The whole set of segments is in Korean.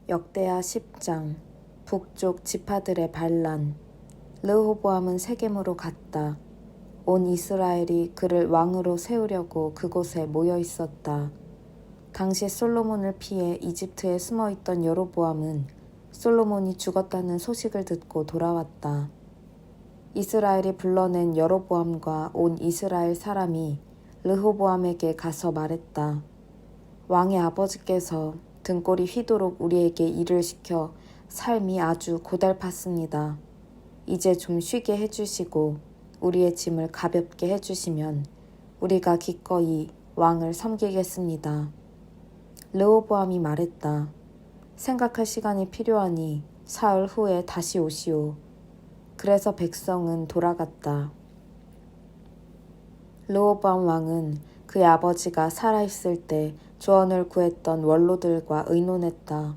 역대하 10장 북쪽 지파들의 반란. 르호보암은 세겜으로 갔다. 온 이스라엘이 그를 왕으로 세우려고 그곳에 모여 있었다. 당시 솔로몬을 피해 이집트에 숨어있던 여로보암은 솔로몬이 죽었다는 소식을 듣고 돌아왔다. 이스라엘이 불러낸 여로보암과 온 이스라엘 사람이 르호보암에게 가서 말했다. 왕의 아버지께서 등골이 휘도록 우리에게 일을 시켜 삶이 아주 고달팠습니다. 이제 좀 쉬게 해주시고 우리의 짐을 가볍게 해주시면 우리가 기꺼이 왕을 섬기겠습니다. 르호보암이 말했다. 생각할 시간이 필요하니 사흘 후에 다시 오시오. 그래서 백성은 돌아갔다. 르호보암 왕은 그의 아버지가 살아있을 때 조언을 구했던 원로들과 의논했다.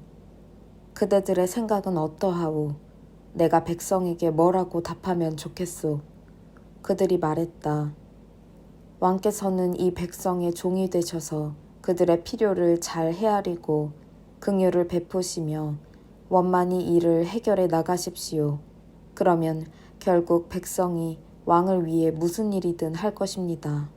그대들의 생각은 어떠하오? 내가 백성에게 뭐라고 답하면 좋겠소? 그들이 말했다. 왕께서는 이 백성의 종이 되셔서 그들의 필요를 잘 헤아리고 긍휼을 베푸시며 원만히 이를 해결해 나가십시오. 그러면 결국 백성이 왕을 위해 무슨 일이든 할 것입니다.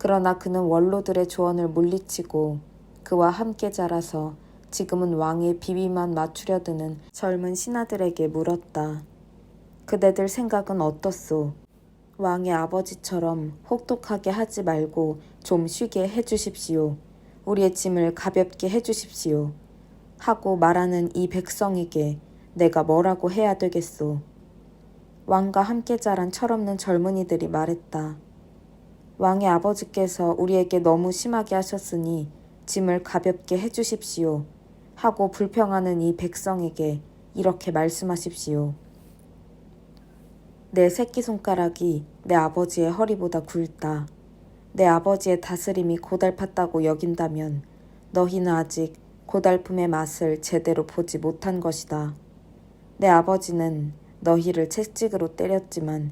그러나 그는 원로들의 조언을 물리치고 그와 함께 자라서 지금은 왕의 비위만 맞추려 드는 젊은 신하들에게 물었다. 그대들 생각은 어떻소? 왕의 아버지처럼 혹독하게 하지 말고 좀 쉬게 해주십시오. 우리의 짐을 가볍게 해주십시오. 하고 말하는 이 백성에게 내가 뭐라고 해야 되겠소? 왕과 함께 자란 철없는 젊은이들이 말했다. 왕의 아버지께서 우리에게 너무 심하게 하셨으니 짐을 가볍게 해주십시오. 하고 불평하는 이 백성에게 이렇게 말씀하십시오. 내 새끼손가락이 내 아버지의 허리보다 굵다. 내 아버지의 다스림이 고달팠다고 여긴다면 너희는 아직 고달픔의 맛을 제대로 보지 못한 것이다. 내 아버지는 너희를 채찍으로 때렸지만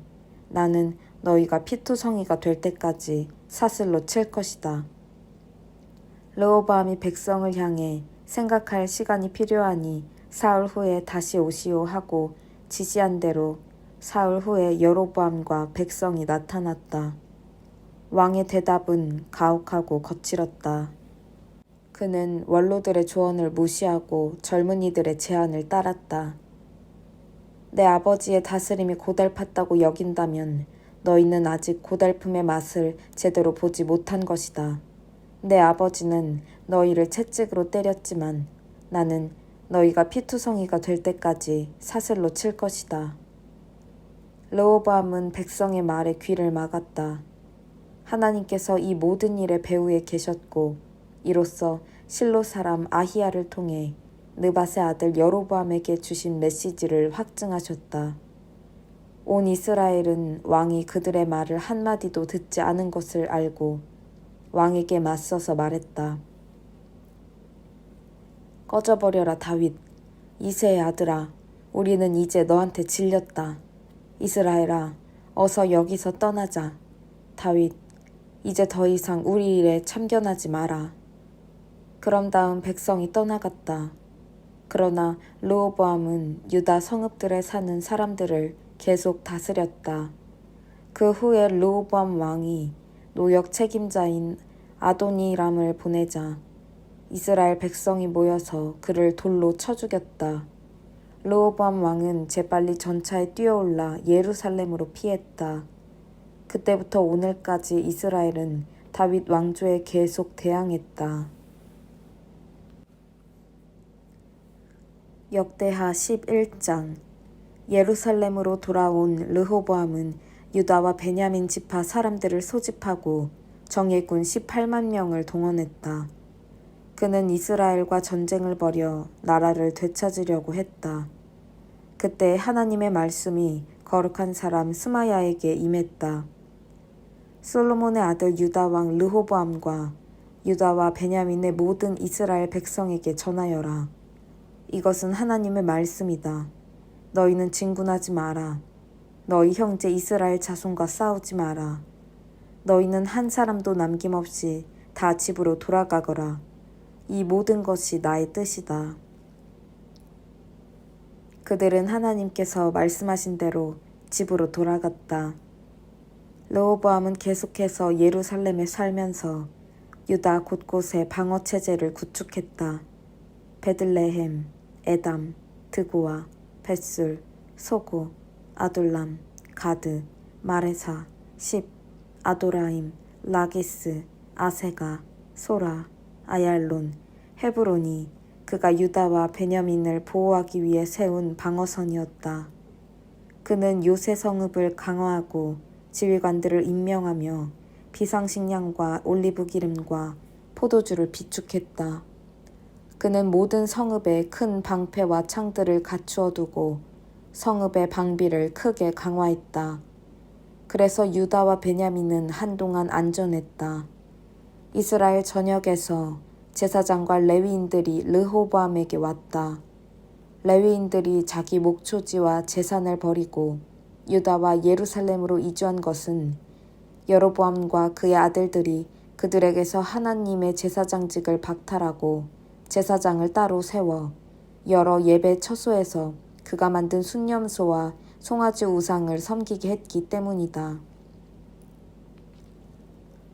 나는 너희가 피투성이가 될 때까지 사슬로 칠 것이다. 르호보암이 백성을 향해 생각할 시간이 필요하니 사흘 후에 다시 오시오 하고 지시한 대로 사흘 후에 여로보암과 백성이 나타났다. 왕의 대답은 가혹하고 거칠었다. 그는 원로들의 조언을 무시하고 젊은이들의 제안을 따랐다. 내 아버지의 다스림이 고달팠다고 여긴다면 너희는 아직 고달픔의 맛을 제대로 보지 못한 것이다. 내 아버지는 너희를 채찍으로 때렸지만 나는 너희가 피투성이가 될 때까지 사슬로 칠 것이다. 르호보암은 백성의 말에 귀를 막았다. 하나님께서 이 모든 일의 배후에 계셨고 이로써 실로 사람 아히야를 통해 느밧의 아들 여로보암에게 주신 메시지를 확증하셨다. 온 이스라엘은 왕이 그들의 말을 한마디도 듣지 않은 것을 알고 왕에게 맞서서 말했다. 꺼져버려라 다윗, 이새의 아들아, 우리는 이제 너한테 질렸다. 이스라엘아, 어서 여기서 떠나자. 다윗, 이제 더 이상 우리 일에 참견하지 마라. 그런 다음 백성이 떠나갔다. 그러나 르호보암은 유다 성읍들에 사는 사람들을 계속 다스렸다. 그 후에 르호보암 왕이 노역 책임자인 아도니람을 보내자 이스라엘 백성이 모여서 그를 돌로 쳐 죽였다. 르호보암 왕은 재빨리 전차에 뛰어올라 예루살렘으로 피했다. 그때부터 오늘까지 이스라엘은 다윗 왕조에 계속 대항했다. 역대하 11장 예루살렘으로 돌아온 르호보암은 유다와 베냐민 지파 사람들을 소집하고 정예군 18만 명을 동원했다. 그는 이스라엘과 전쟁을 벌여 나라를 되찾으려고 했다. 그때 하나님의 말씀이 거룩한 사람 스마야에게 임했다. 솔로몬의 아들 유다 왕 르호보암과 유다와 베냐민의 모든 이스라엘 백성에게 전하여라. 이것은 하나님의 말씀이다. 너희는 진군하지 마라. 너희 형제 이스라엘 자손과 싸우지 마라. 너희는 한 사람도 남김없이 다 집으로 돌아가거라. 이 모든 것이 나의 뜻이다. 그들은 하나님께서 말씀하신 대로 집으로 돌아갔다. 르호보암은 계속해서 예루살렘에 살면서 유다 곳곳에 방어체제를 구축했다. 베들레헴, 에담, 드고아, 벳술, 소고, 아둘람, 가드, 마레사, 십, 아도라임, 라기스, 아세가, 소라, 아얄론, 헤브론이 그가 유다와 베냐민을 보호하기 위해 세운 방어선이었다. 그는 요새 성읍을 강화하고 지휘관들을 임명하며 비상식량과 올리브 기름과 포도주를 비축했다. 그는 모든 성읍에 큰 방패와 창들을 갖추어 두고 성읍의 방비를 크게 강화했다. 그래서 유다와 베냐민은 한동안 안전했다. 이스라엘 전역에서 제사장과 레위인들이 르호보암에게 왔다. 레위인들이 자기 목초지와 재산을 버리고 유다와 예루살렘으로 이주한 것은 여로보암과 그의 아들들이 그들에게서 하나님의 제사장직을 박탈하고 제사장을 따로 세워 여러 예배 처소에서 그가 만든 순념소와 송아지 우상을 섬기게 했기 때문이다.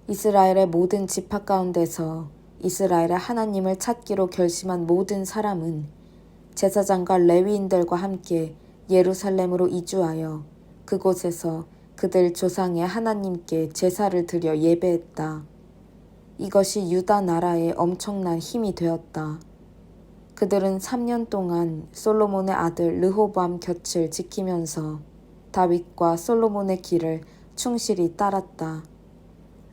이스라엘의 모든 지파 가운데서 이스라엘의 하나님을 찾기로 결심한 모든 사람은 제사장과 레위인들과 함께 예루살렘으로 이주하여 그곳에서 그들 조상의 하나님께 제사를 드려 예배했다. 이것이 유다 나라의 엄청난 힘이 되었다. 그들은 3년 동안 솔로몬의 아들 르호보암 곁을 지키면서 다윗과 솔로몬의 길을 충실히 따랐다.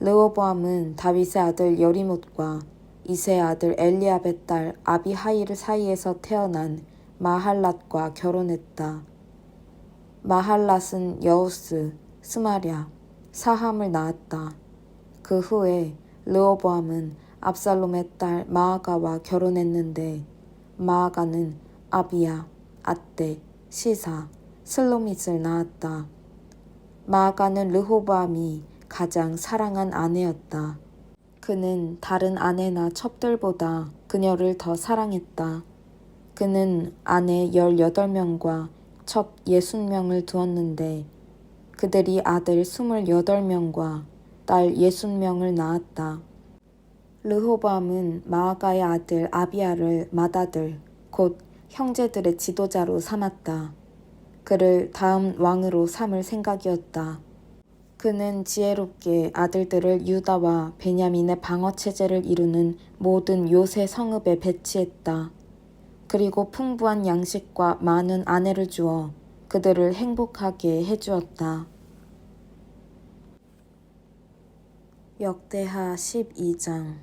르호보암은 다윗의 아들 여리못과 이새의 아들 엘리압의 딸 아비하일 사이에서 태어난 마할랏과 결혼했다. 마할랏은 여우스, 스마랴, 사함을 낳았다. 그 후에 르호보암은 압살롬의 딸 마아가와 결혼했는데 마아가는 아비야, 아떼, 시사, 슬로밋을 낳았다. 마아가는 르호보암이 가장 사랑한 아내였다. 그는 다른 아내나 첩들보다 그녀를 더 사랑했다. 그는 아내 18명과 첩 60명을 두었는데 그들이 아들 28명과 딸 60명을 낳았다. 르호보암은 마아가의 아들 아비야를 맏아들, 곧 형제들의 지도자로 삼았다. 그를 다음 왕으로 삼을 생각이었다. 그는 지혜롭게 아들들을 유다와 베냐민의 방어체제를 이루는 모든 요새 성읍에 배치했다. 그리고 풍부한 양식과 많은 아내를 주어 그들을 행복하게 해주었다. 역대하 12장.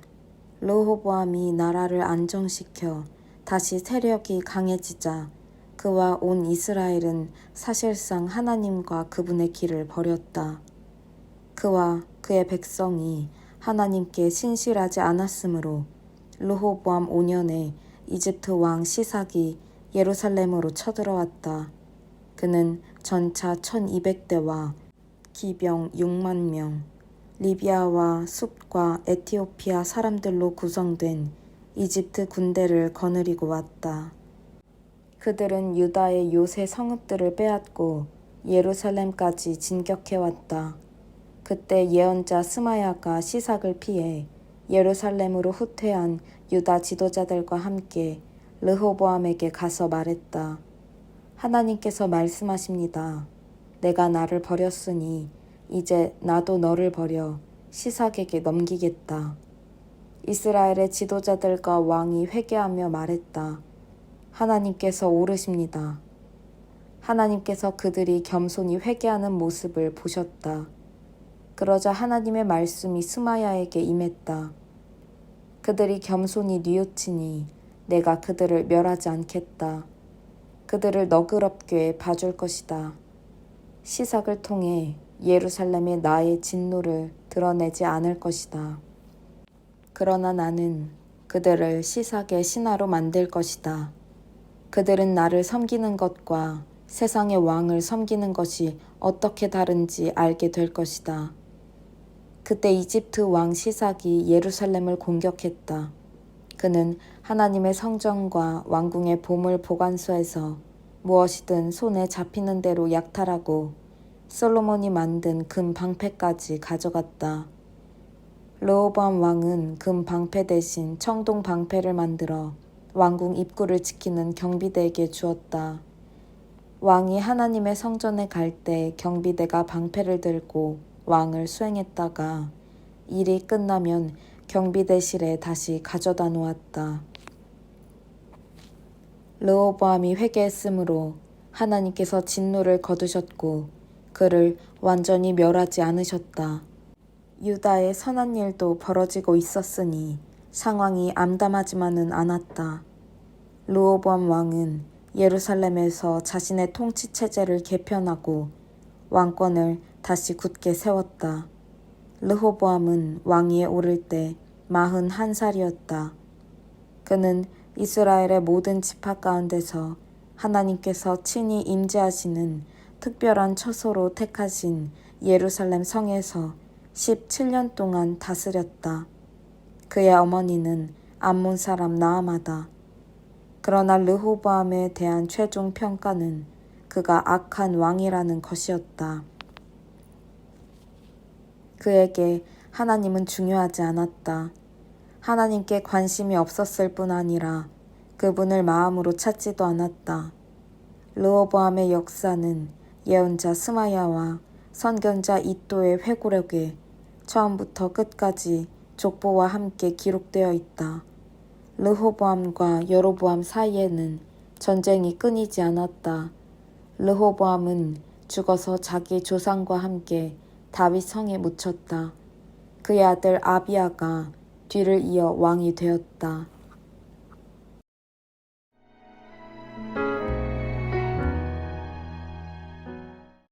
르호보암이 나라를 안정시켜 다시 세력이 강해지자 그와 온 이스라엘은 사실상 하나님과 그분의 길을 버렸다. 그와 그의 백성이 하나님께 신실하지 않았으므로 르호보암 5년에 이집트 왕 시삭이 예루살렘으로 쳐들어왔다. 그는 전차 1200대와 기병 6만 명, 리비아와 숲과 에티오피아 사람들로 구성된 이집트 군대를 거느리고 왔다. 그들은 유다의 요새 성읍들을 빼앗고 예루살렘까지 진격해왔다. 그때 예언자 스마야가 시삭을 피해 예루살렘으로 후퇴한 유다 지도자들과 함께 르호보암에게 가서 말했다. 하나님께서 말씀하십니다. 내가 나를 버렸으니 이제 나도 너를 버려 시삭에게 넘기겠다. 이스라엘의 지도자들과 왕이 회개하며 말했다. 하나님께서 오르십니다. 하나님께서 그들이 겸손히 회개하는 모습을 보셨다. 그러자 하나님의 말씀이 스마야에게 임했다. 그들이 겸손히 뉘우치니 내가 그들을 멸하지 않겠다. 그들을 너그럽게 봐줄 것이다. 시삭을 통해 예루살렘에 나의 진노를 드러내지 않을 것이다. 그러나 나는 그들을 시삭의 신하로 만들 것이다. 그들은 나를 섬기는 것과 세상의 왕을 섬기는 것이 어떻게 다른지 알게 될 것이다. 그때 이집트 왕 시삭이 예루살렘을 공격했다. 그는 하나님의 성전과 왕궁의 보물 보관소에서 무엇이든 손에 잡히는 대로 약탈하고 솔로몬이 만든 금 방패까지 가져갔다. 르호보암 왕은 금 방패 대신 청동 방패를 만들어 왕궁 입구를 지키는 경비대에게 주었다. 왕이 하나님의 성전에 갈 때 경비대가 방패를 들고 왕을 수행했다가 일이 끝나면 경비대실에 다시 가져다 놓았다. 르호보암이 회개했으므로 하나님께서 진노를 거두셨고 그를 완전히 멸하지 않으셨다. 유다의 선한 일도 벌어지고 있었으니 상황이 암담하지만은 않았다. 르호보암 왕은 예루살렘에서 자신의 통치 체제를 개편하고 왕권을 다시 굳게 세웠다. 르호보암은 왕위에 오를 때 41살이었다. 그는 이스라엘의 모든 지파 가운데서 하나님께서 친히 임재하시는 특별한 처소로 택하신 예루살렘 성에서 17년 동안 다스렸다. 그의 어머니는 암몬 사람 나아마다. 그러나 르호보암에 대한 최종 평가는 그가 악한 왕이라는 것이었다. 그에게 하나님은 중요하지 않았다. 하나님께 관심이 없었을 뿐 아니라 그분을 마음으로 찾지도 않았다. 르호보암의 역사는 예언자 스마야와 선견자 이도의 회고록에 처음부터 끝까지 족보와 함께 기록되어 있다. 르호보암과 여로보암 사이에는 전쟁이 끊이지 않았다. 르호보암은 죽어서 자기 조상과 함께 다윗 성에 묻혔다. 그의 아들 아비야가 뒤를 이어 왕이 되었다.